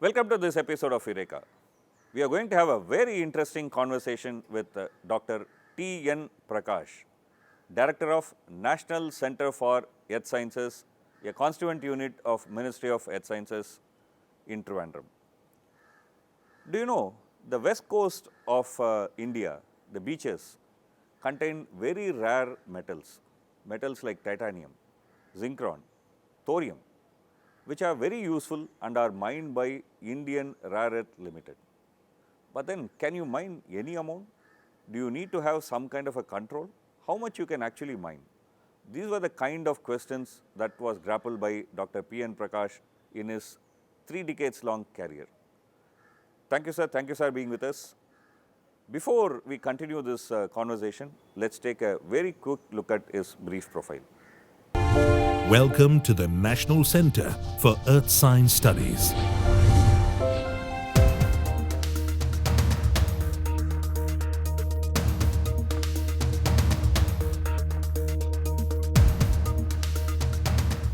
Welcome to this episode of Eureka. We are going to have a very interesting conversation with Dr. T.N Prakash, Director of National Center for Earth Sciences, a constituent unit of Ministry of Earth Sciences in Thiruvananthapuram. Do you know the west coast of India, the beaches, contain very rare metals, metals like titanium, zinc, thorium, which are very useful and are mined by Indian Rare Earth Limited. But then, can you mine any amount? Do you need to have some kind of a control? How much you can actually mine? These were the kind of questions that was grappled by Dr. T.N Prakash in his 3 decades long career. Thank you, sir. Thank you, sir, being with us. Before we continue this conversation, let's take a very quick look at his brief profile. Welcome to the National Center for Earth Science Studies.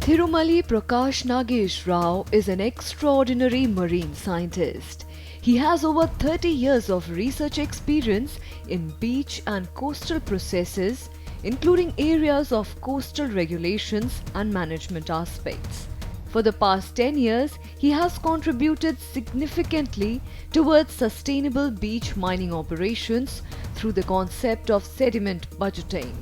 Thirumali Prakash Nagesh Rao is an extraordinary marine scientist. He has over 30 years of research experience in beach and coastal processes, including areas of coastal regulations and management aspects. For the past 10 years, he has contributed significantly towards sustainable beach mining operations through the concept of sediment budgeting.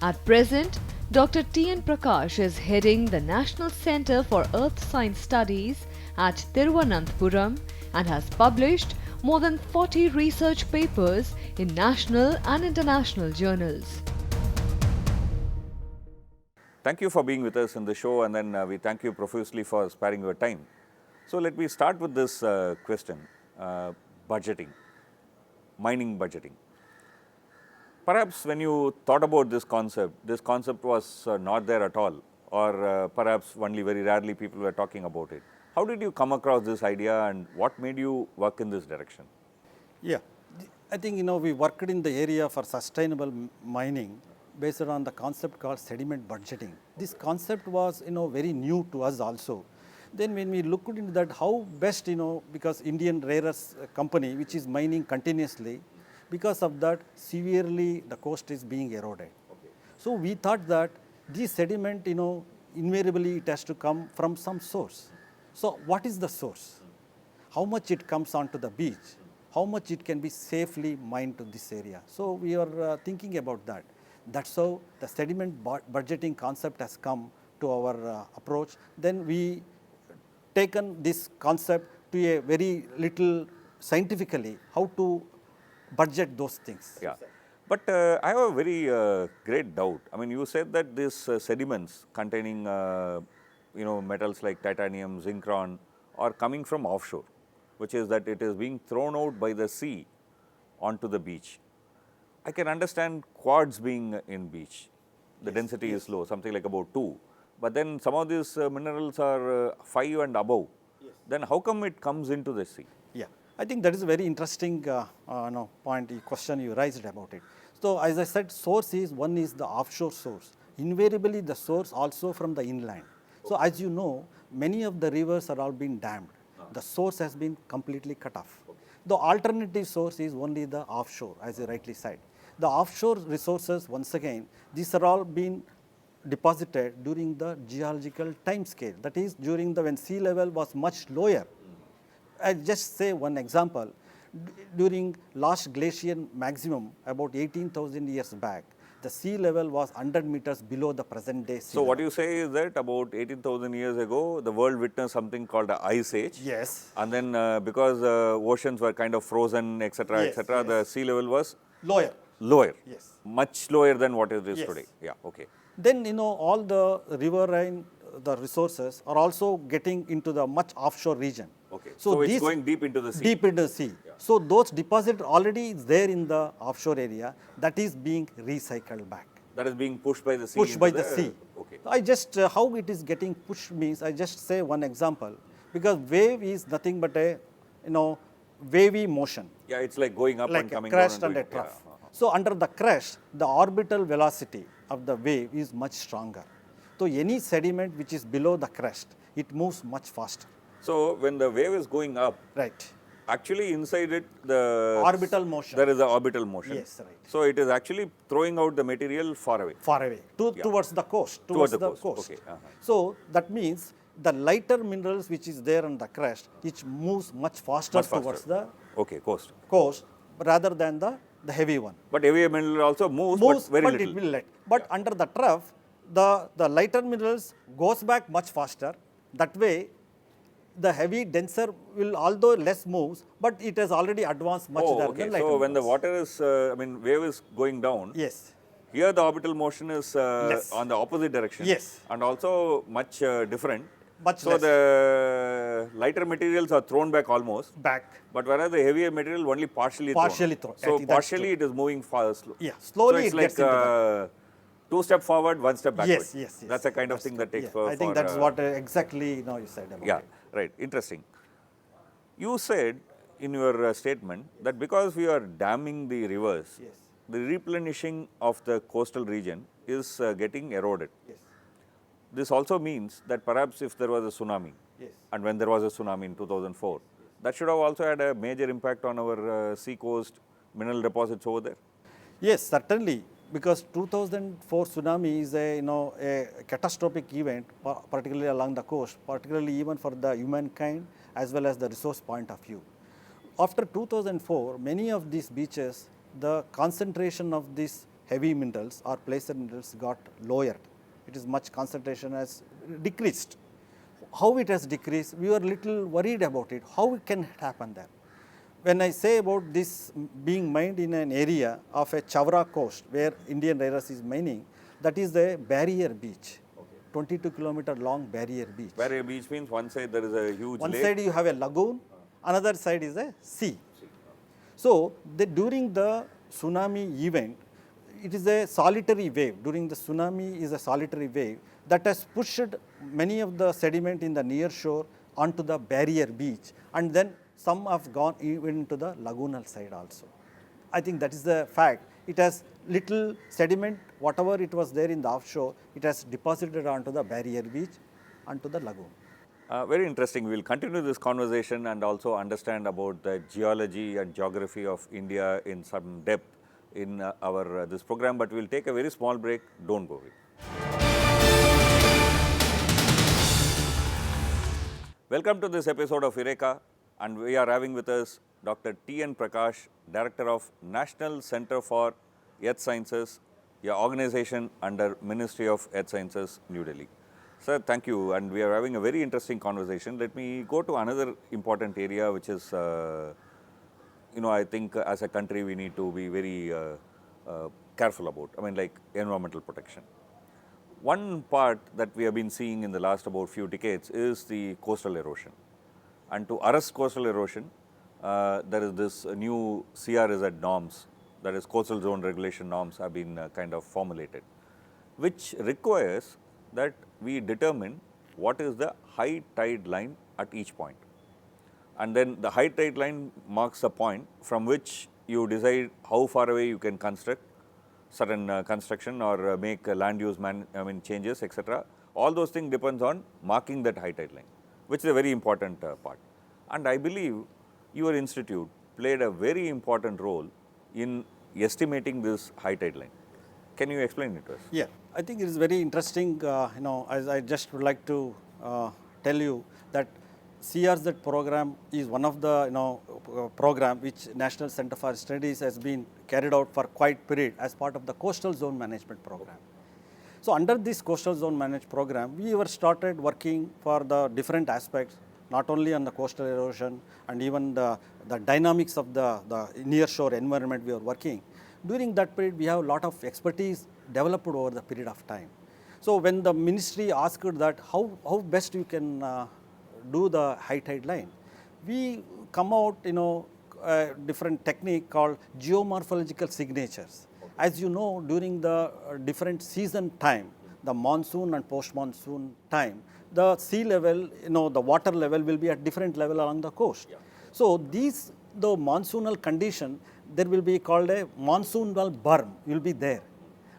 At present, Dr. T.N Prakash is heading the National Center for Earth Science Studies at Thiruvananthapuram and has published more than 40 research papers in national and international journals. Thank you for being with us in the show, and then we thank you profusely for sparing your time. So let me start with this question, budgeting, mining budgeting. Perhaps when you thought about this concept was not there at all, or perhaps only very rarely people were talking about it. How did you come across this idea and what made you work in this direction? Yeah, I think we worked in the area for sustainable mining based on the concept called sediment budgeting. This concept was very new to us also. Then when we looked into that, how best because Indian Rare Earths company which is mining continuously, because of that severely the coast is being eroded. Okay. So we thought that this sediment invariably it has to come from some source. So what is the source? How much it comes onto the beach? How much it can be safely mined to this area? So we are thinking about that. That's how the sediment budgeting concept has come to our approach. Then we taken this concept to a very little scientifically, how to budget those things. Yeah, but I have a very great doubt. I mean, you said that these sediments containing metals like titanium, zinc, are coming from offshore, which is that it is being thrown out by the sea onto the beach. I can understand quartz being in beach. The density is low, something like about 2. But then some of these minerals are 5 and above. Yes. Then how come it comes into the sea? Yeah, I think that is a very interesting question you raised about it. So as I said, one is the offshore source. Invariably the source also from the inland. So as you know, many of the rivers are all being dammed. The source has been completely cut off. The alternative source is only the offshore, as you rightly said. The offshore resources, once again, these are all being deposited during the geological time scale. That is, during when sea level was much lower. I just say one example. During last glacial maximum, about 18,000 years back, the sea level was 100 meters below the present day sea level. What you say is that about 18,000 years ago, the world witnessed something called the ice age. Yes. And then because oceans were kind of frozen, etc., etc., the sea level was lower. Yes. Much lower than what it is today. Yeah. Okay. Then all the riverine, the resources are also getting into the much offshore region. Okay. So it's going deep into the sea. Deep into the sea. Yeah. So those deposits already is there in the offshore area that is being recycled back. That is being pushed by the sea. Pushed by the sea. Okay. I just how it is getting pushed means I just say one example, because wave is nothing but a wavy motion. Yeah, it's like going up like and coming down. Like a crest down and a trough. Yeah. So under the crest, the orbital velocity of the wave is much stronger. So any sediment which is below the crest, it moves much faster. So when the wave is going up, Right. actually inside it the Orbital motion. there is a orbital motion. Yes, right. So it is actually throwing out the material far away. Far away, towards the coast. Towards the coast. coast. Okay. So that means the lighter minerals which is there on the crust, which moves much faster, Much faster. towards the Okay, coast. coast rather than the heavy one. But heavy mineral also moves, Moves, but very but little. it will let. But under the trough, the lighter minerals goes back much faster. That way, the heavy denser will, although less moves, but it has already advanced much Oh, than okay. the lighter So when the minerals. water is, wave is going down, Yes. here the orbital motion is Less. on the opposite direction. Yes. And also much different. Much so less. the lighter materials are thrown back almost. Back. But whereas the heavier material only partially Partially thrown. I So think that's partially it is moving fast. Yeah, slowly so it's it like gets into two step forward, one step backward. Yes, yes, yes. That's the kind of thing that takes I think that's what exactly you said about Yeah, it. right. Interesting. You said in your statement that because we are damming the rivers, Yes. the replenishing of the coastal region is getting eroded. Yes. This also means that perhaps if there was a tsunami, Yes. and when there was a tsunami in 2004, that should have also had a major impact on our sea coast mineral deposits over there. Yes, certainly, because 2004 tsunami is a catastrophic event, particularly along the coast, particularly even for the humankind as well as the resource point of view. After 2004, many of these beaches, the concentration of these heavy minerals or placer minerals got lowered. It is much concentration has decreased. How it has decreased, we were little worried about it. How it can happen there? When I say about this being mined in an area of a Chavra coast where Indian rare earths is mining, that is the barrier beach, 22-kilometer long barrier beach. Barrier beach means one side there is a huge One lake. side you have a lagoon, another side is a sea. So during the tsunami event, it is a solitary wave. During the tsunami is a solitary wave that has pushed many of the sediment in the near shore onto the barrier beach, and then some have gone even into the lagoonal side also. I think that is the fact. It has little sediment, whatever it was there in the offshore, it has deposited onto the barrier beach, onto the lagoon. Very interesting. We will continue this conversation and also understand about the geology and geography of India in some depth in our this program, but we will take a very small break. Don't go away. Welcome to this episode of Eureka, and we are having with us Dr. T.N. Prakash, Director of National Center for Earth Sciences, your organization under Ministry of Earth Sciences, New Delhi. Sir, thank you, and we are having a very interesting conversation. Let me go to another important area, which is, I think as a country we need to be very careful about, like environmental protection. One part that we have been seeing in the last about few decades is the coastal erosion. And to arrest coastal erosion, there is this new CRZ norms, that is coastal zone regulation norms have been kind of formulated, which requires that we determine what is the high tide line at each point. And then the high tide line marks the point from which you decide how far away you can construct certain construction or make land use changes, etc. All those things depends on marking that high tide line, which is a very important part. And I believe your institute played a very important role in estimating this high tide line. Can you explain it to us? Yeah, I think it is very interesting. As I just would like to tell you that CRZ program is one of the program which National Center for Studies has been carried out for quite period as part of the Coastal Zone Management Program. So under this Coastal Zone Management Program, we were started working for the different aspects, not only on the coastal erosion and even the dynamics of the near shore environment we are working. During that period, we have a lot of expertise developed over the period of time. So when the ministry asked that how best you can do the high tide line, we come out a different technique called geomorphological signatures. As you know, during the different season time, the monsoon and post-monsoon time, the sea level, the water level will be at different level along the coast. Yeah. So the monsoonal condition, there will be called a monsoonal berm will be there.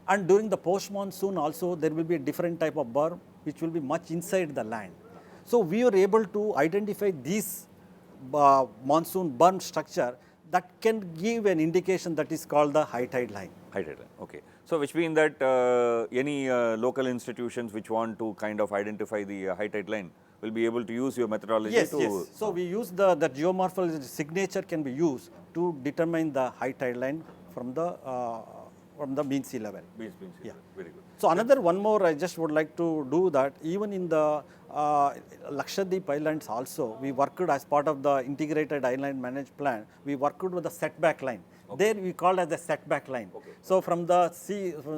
And during the post-monsoon also, there will be a different type of berm which will be much inside the land. So we were able to identify these monsoon burn structure that can give an indication that is called the high tide line. High tide line, okay. So which means that any local institutions which want to kind of identify the high tide line will be able to use your methodology Yes, to... yes. So we use the geomorphology signature can be used to determine the high tide line from the mean sea level. Yeah. Very good. So another one more I just would like to do that even in the Lakshadweep Islands also we worked as part of the integrated island management plan, we worked with the setback line. Okay. There we call as the setback line. Okay. So from the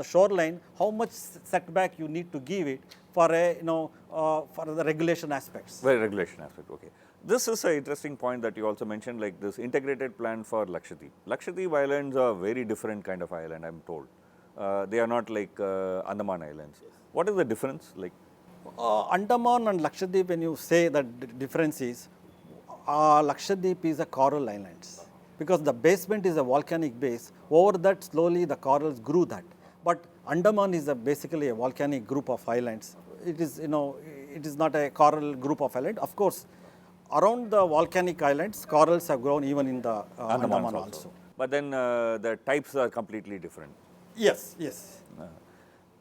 shoreline, how much setback you need to give it for for the regulation aspects. Well, regulation aspect, okay. This is an interesting point that you also mentioned, like this integrated plan for Lakshadweep. Lakshadweep Islands are very different kind of island, I am told. They are not like Andaman Islands. Yes. What is the difference? Like Andaman and Lakshadweep, when you say that difference is, Lakshadweep is a coral islands. Because the basement is a volcanic base, over that slowly the corals grew that. But Andaman is basically a volcanic group of islands. It is, it is not a coral group of islands. Of course, around the volcanic islands, corals have grown even in the Andaman also. But then the types are completely different. Yes, yes.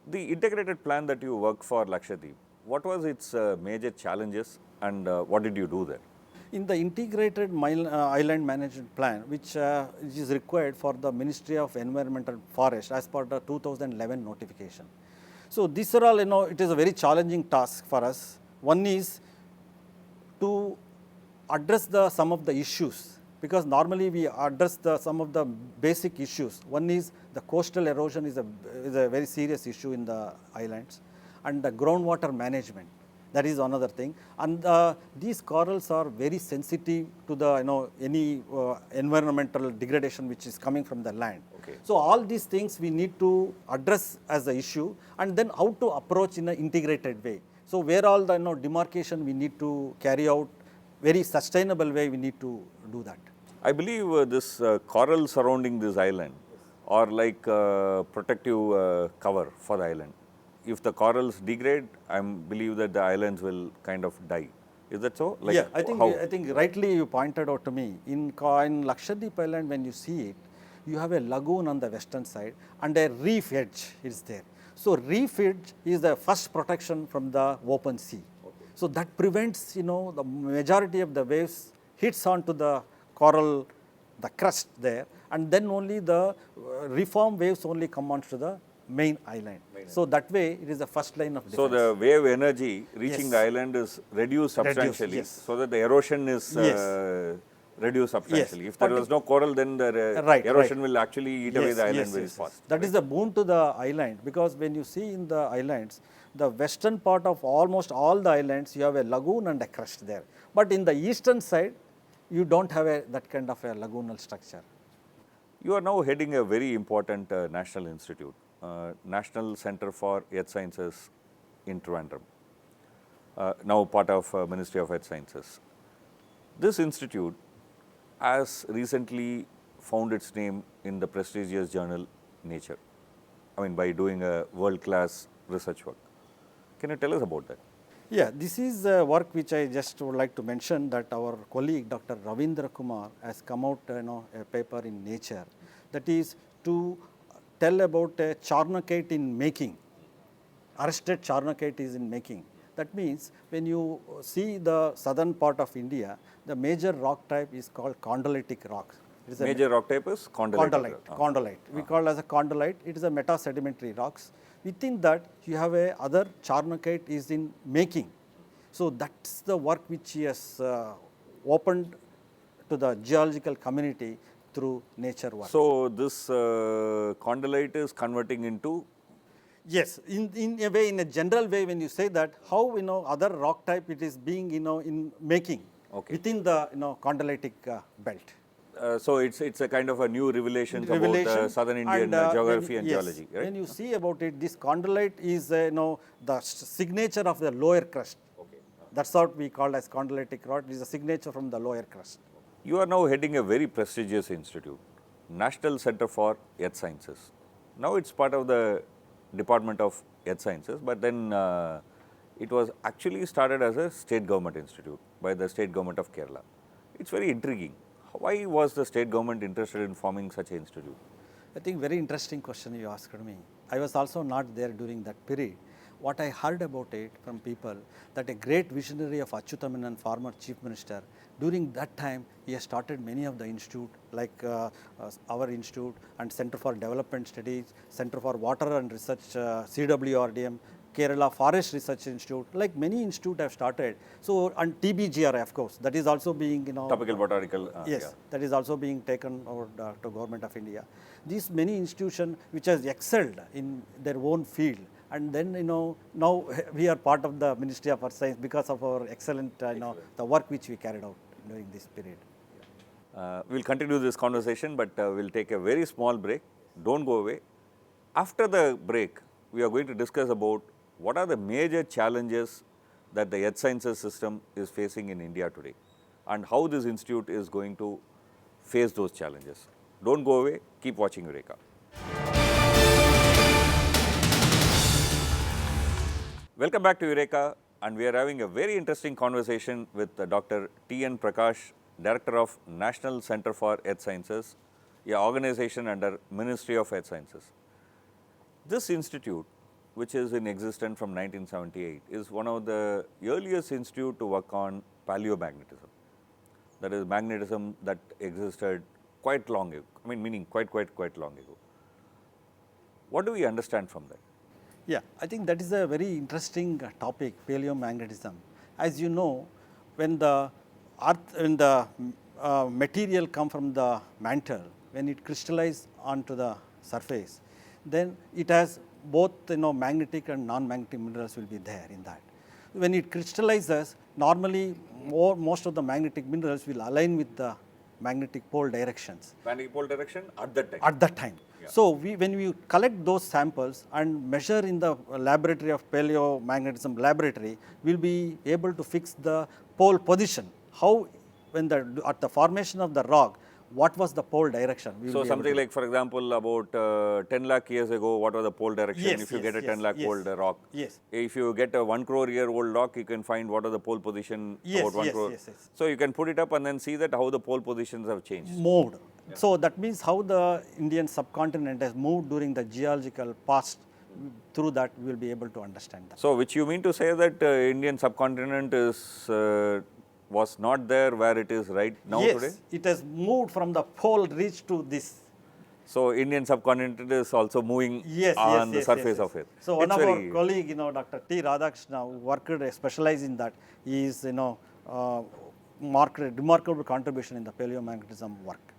The integrated plan that you worked for Lakshadweep, what was its major challenges and what did you do there? In the integrated island management plan, which is required for the Ministry of Environmental Forest as per the 2011 notification. So these are all, it is a very challenging task for us. One is to address some of the issues, because normally we address some of the basic issues. One is the coastal erosion is a very serious issue in the islands, and the groundwater management. That is another thing, and these corals are very sensitive to the any environmental degradation which is coming from the land. Okay. So all these things we need to address as an issue, and then how to approach in an integrated way. So where all the demarcation we need to carry out, very sustainable way we need to do that. I believe this coral surrounding this island are like protective cover for the island. If the corals degrade, I believe that the islands will kind of die. Is that so? Like yeah, I think rightly you pointed out to me. In Lakshadweep Island, when you see it, you have a lagoon on the western side and a reef edge is there. So reef edge is the first protection from the open sea. Okay. So that prevents the majority of the waves hits onto the coral, the crust there, and then only the reform waves only come onto the main island. So that way it is the first line of defense. So the wave energy reaching the island is reduced substantially, so that the erosion is reduced substantially. Yes. If there was no coral, then the erosion will actually eat away the island very fast. That is the boon to the island, because when you see in the islands, the western part of almost all the islands, you have a lagoon and a crust there. But in the eastern side, you don't have that kind of a lagoonal structure. You are now heading a very important national institute. National Center for Earth Sciences in Trivandrum, now part of Ministry of Earth Sciences. This institute has recently found its name in the prestigious journal Nature, by doing a world-class research work. Can you tell us about that? Yeah, this is a work which I just would like to mention, that our colleague Dr. Ravindra Kumar has come out a paper in Nature, that is to tell about a charnocite in making. Arrested charnocite is in making. That means when you see the southern part of India, the major rock type is called condylitic rock. Major rock type is condylite. Condylite. We call as a condylite. It is a metasedimentary rocks. Within that, you have a other charnocite is in making. So that's the work which he has opened to the geological community through nature work. So this condylite is converting into? Yes, in a way, in a general way, when you say that, how other rock type it is being in making within the condylitic belt. So it's a kind of a new revelation about southern Indian geography and geology, right? When you see about it, this condylite is the signature of the lower crust. Okay. That's what we call as condylitic rock. It is a signature from the lower crust. You are now heading a very prestigious institute, National Center for Earth Sciences. Now it's part of the Department of Earth Sciences, but then It was actually started as a state government institute by the state government of Kerala. It's very intriguing. Why was the state government interested in forming such an institute? I think very interesting question you asked me. I was also not there during that period. What I heard about it from people, that a great visionary of Achyutamanan, former chief minister, during that time he has started many of the institute like our institute and Center for Development Studies, Center for Water and Research, CWRDM, Kerala Forest Research Institute, like many institutes have started. So, and TBGR of course, that is also being, Topical botanical. Yes, Yeah. that is also being taken over to Government of India. These many institutions which has excelled in their own field, and then now we are part of the Ministry of Earth Science because of our excellent the work which we carried out during this period. We'll continue this conversation, but we'll take a very small break. Don't go away. After the break, we are going to discuss about what are the major challenges that the earth sciences system is facing in India today and how this institute is going to face those challenges. Don't go away, keep watching Eureka. Welcome back to Eureka, and we are having a very interesting conversation with Dr. T.N. Prakash, Director of National Center for Earth Sciences, an organization under Ministry of Earth Sciences. This institute, which is in existence from 1978, is one of the earliest institute to work on paleomagnetism. That is magnetism that existed quite long ago, meaning quite long ago. What do we understand from that? Yeah, I think that is a very interesting topic, paleomagnetism. As you know, when the material come from the mantle, when it crystallizes onto the surface, then it has both magnetic and non-magnetic minerals will be there in that. When it crystallizes, normally most of the magnetic minerals will align with the magnetic pole directions. Magnetic pole direction at that time. At that time. Yeah. So when we collect those samples and measure in the laboratory of paleomagnetism laboratory, we'll be able to fix the pole position. How when at the formation of the rock, what was the pole direction? So something like, for example, about 10 lakh years ago, what was the pole direction? Yes, if you yes, get a yes, 10 lakh yes. old rock. Yes. If you get a 1 crore year old rock, you can find what are the pole position Yes, about 1 yes, crore. yes, yes. So you can put it up and then see that how the pole positions have changed. Moved. Yeah. So that means how the Indian subcontinent has moved during the geological past. Through that, we will be able to understand that. So which you mean to say that Indian subcontinent is was not there where it is right now today? Yes, it has moved from the pole reach to this. So Indian subcontinent is also moving on the surface of it. So one of our colleague, Dr. T. Radhakrishna, who worked specialized in that, is marked a remarkable contribution in the paleomagnetism work.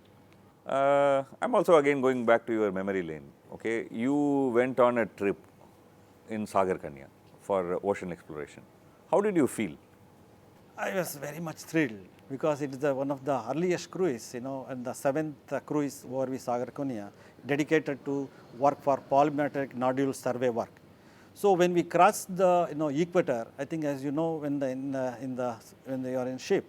I'm also again going back to your memory lane. Okay, you went on a trip in Sagar Kanya for ocean exploration. How did you feel? I was very much thrilled because it is one of the earliest cruise, and the 7th cruise over Sagar Kanya, dedicated to work for polymetric nodule survey work. So when we crossed the equator, I think as you know, when you are in ship,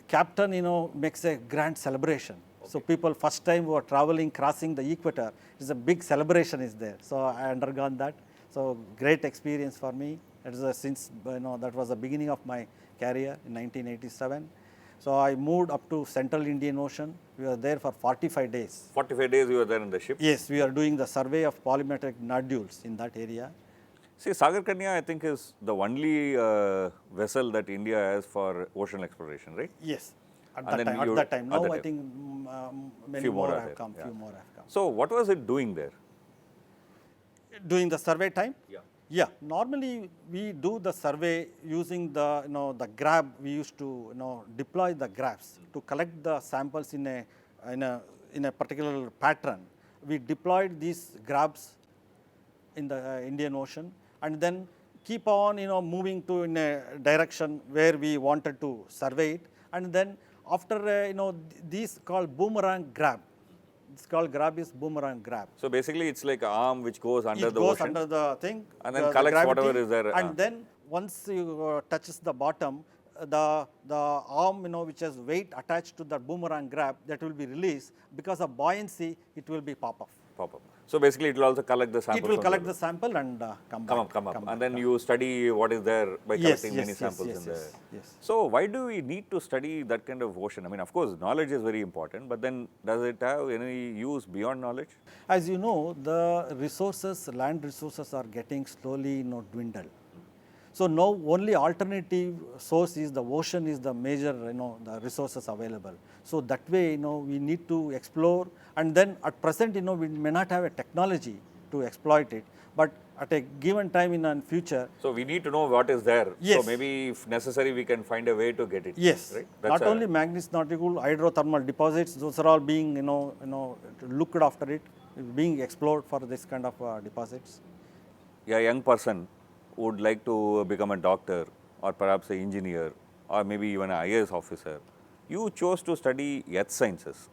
captain makes a grand celebration. Okay. So people first time who are traveling crossing the equator, it's a big celebration is there. So I undergone that. So great experience for me. It is since that was the beginning of my career in 1987. So I moved up to Central Indian Ocean. We were there for 45 days. 45 days you were there in the ship? Yes, we are doing the survey of polymetric nodules in that area. See, Sagar Kanya I think is the only vessel that India has for ocean exploration, right? Yes, at that time. Now I think many more have come. Yeah. Few more have come. So what was it doing there? During the survey time? Yeah. Yeah, normally we do the survey using the the grab. We used to deploy the grabs to collect the samples in a particular pattern. We deployed these grabs in the Indian Ocean and then keep on moving to in a direction where we wanted to survey it, and then after these called boomerang grab. It's called grab is boomerang grab. So basically it's like an arm which goes under the ocean. It goes under the thing. And then collects whatever is there. And then once you touches the bottom, the arm which has weight attached to the boomerang grab, that will be released. Because of buoyancy, it will be pop off. So basically, it will also collect the samples. It will from collect the the sample and come back. come up, and back. then you study what is there by Yes, collecting yes, many yes, samples yes, in there. yes. So why do we need to study that kind of ocean? I mean, of course, knowledge is very important, but then does it have any use beyond knowledge? As you know, the resources, land resources are getting slowly dwindle. So now only alternative source is the ocean is the major the resources available. So that way we need to explore, and then at present we may not have a technology to exploit it, but at a given time in the future. So we need to know what is there. Yes. So maybe if necessary, we can find a way to get it. Yes, Right? not only manganese nautical hydrothermal deposits, those are all being looked after it, being explored for this kind of deposits. A young person would like to become a doctor or perhaps an engineer or maybe even an IAS officer. You chose to study earth sciences.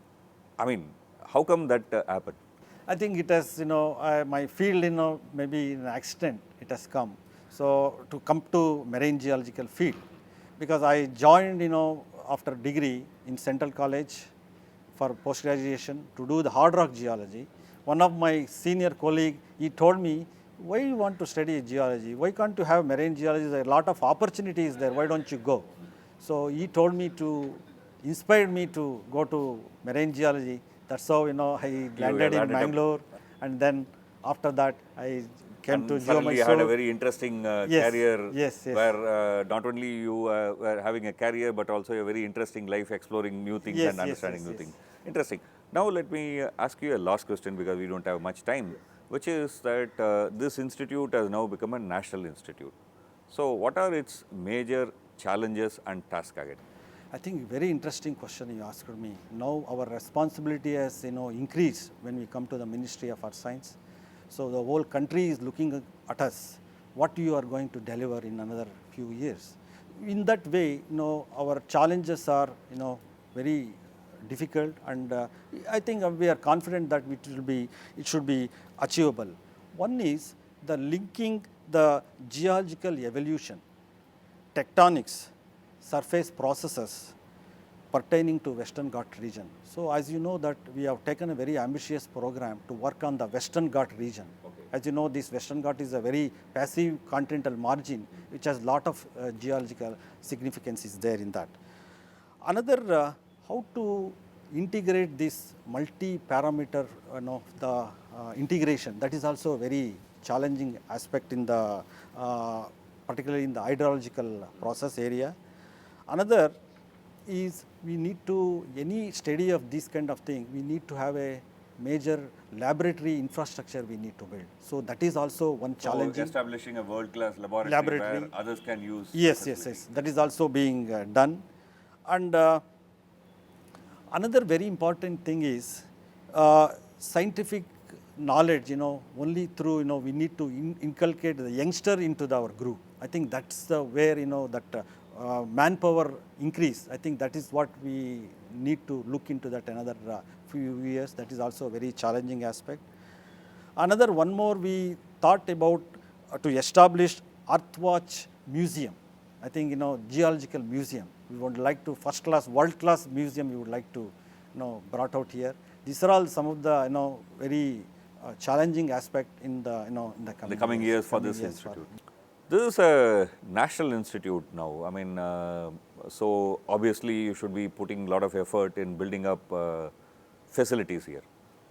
I mean, how come that happened? I think it has, my field, maybe in an accident it has come. So to come to marine geological field, because I joined, after degree in Central College for post-graduation to do the hard rock geology. One of my senior colleague, he told me, why you want to study geology? Why can't you have marine geology? There are a lot of opportunities there. Why don't you go? So he told me inspired me to go to marine geology. That's how I landed in Bangalore, and then after that I came to suddenly you had a very interesting career yes. where not only you were having a career but also a very interesting life exploring new things and understanding new things. Interesting. Now let me ask you a last question because we don't have much time, which is that this institute has now become a national institute. So what are its major challenges and tasks again? I think very interesting question you asked me. Now our responsibility has increased when we come to the Ministry of Earth Science. So the whole country is looking at us, what you are going to deliver in another few years. In that way, our challenges are very difficult, and I think we are confident that it should be achievable. One is the linking the geological evolution, tectonics, surface processes pertaining to Western Ghat region. So as you know that we have taken a very ambitious program to work on the Western Ghat region. Okay. As you know, this Western Ghat is a very passive continental margin which has lot of geological significance is there in that. Another how to integrate this multi-parameter the integration, that is also a very challenging aspect in the particularly in the hydrological process area. Another is we need to, any study of this kind of thing, we need to have a major laboratory infrastructure we need to build. So that is also one challenge. So establishing a world-class laboratory where others can use. Yes. That is also being done. And another very important thing is scientific knowledge, only through, we need to inculcate the youngster into our group. I think that's the where, that manpower increase. I think that is what we need to look into that another few years. That is also a very challenging aspect. Another one more we thought about to establish Earthwatch Museum. I think, geological museum. We would like to first class, world class museum we would like to, brought out here. These are all some of the, very challenging aspect in the, in the coming years for this institute. This is a national institute now. I mean, so obviously you should be putting a lot of effort in building up facilities here.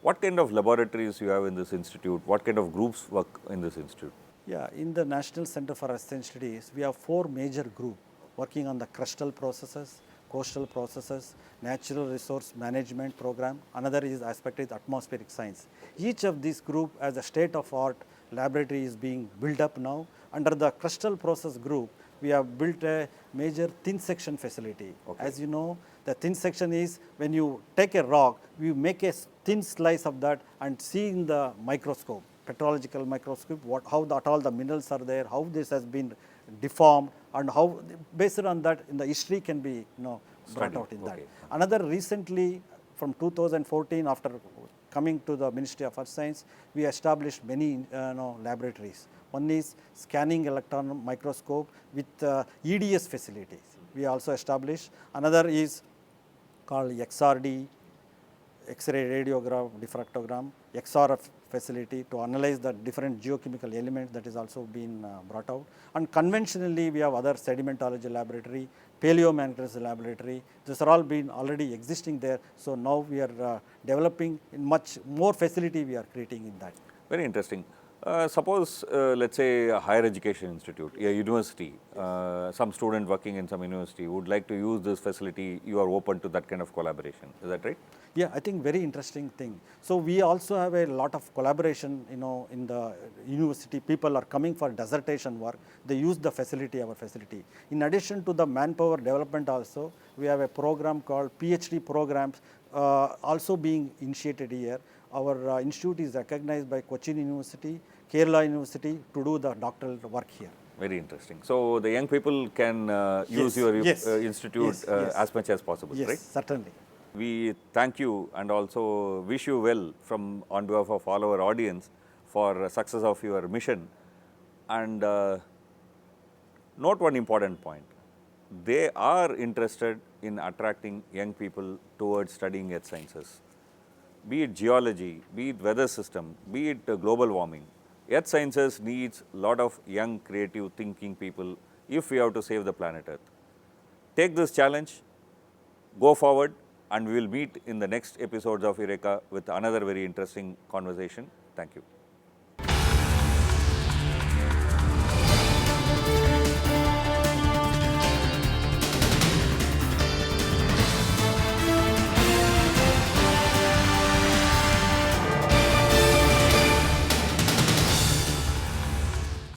What kind of laboratories you have in this institute? What kind of groups work in this institute? Yeah, in the National Center for Earth Science Studies, we have 4 major groups working on the crustal processes, coastal processes, natural resource management program. Another aspect is atmospheric science. Each of these group as a state-of-art laboratory is being built up now. Under the crustal process group, we have built a major thin section facility. Okay. As you know, the thin section is when you take a rock, you make a thin slice of that and see in the microscope, petrological microscope, how all the minerals are there, how this has been deformed, and how based on that in the history can be brought out in that. Another recently from 2014, after coming to the Ministry of Earth Science, we established many laboratories. One is scanning electron microscope with EDS facilities. We also established. Another is called XRD, X-ray radiograph, diffractogram, XRF facility to analyze the different geochemical elements that is also been brought out. And conventionally, we have other sedimentology laboratory, paleomagnetism laboratory. These are all been already existing there. So now we are developing in much more facility we are creating in that. Very interesting. Suppose, let's say, a higher education institute, a university, some student working in some university would like to use this facility, you are open to that kind of collaboration. Is that right? Yeah, I think very interesting thing. So we also have a lot of collaboration, in the university. People are coming for dissertation work. They use the facility, our facility. In addition to the manpower development also, we have a program called PhD programs also being initiated here. Our institute is recognized by Cochin University, Kerala University to do the doctoral work here. Very interesting. So the young people can use your institute as much as possible, yes, right? Certainly. We thank you and also wish you well from on behalf of all our audience for success of your mission. And note one important point. They are interested in attracting young people towards studying earth sciences. Be it geology, be it weather system, be it global warming. Earth sciences needs a lot of young, creative, thinking people if we have to save the planet Earth. Take this challenge, go forward, and we will meet in the next episodes of Eureka with another very interesting conversation. Thank you.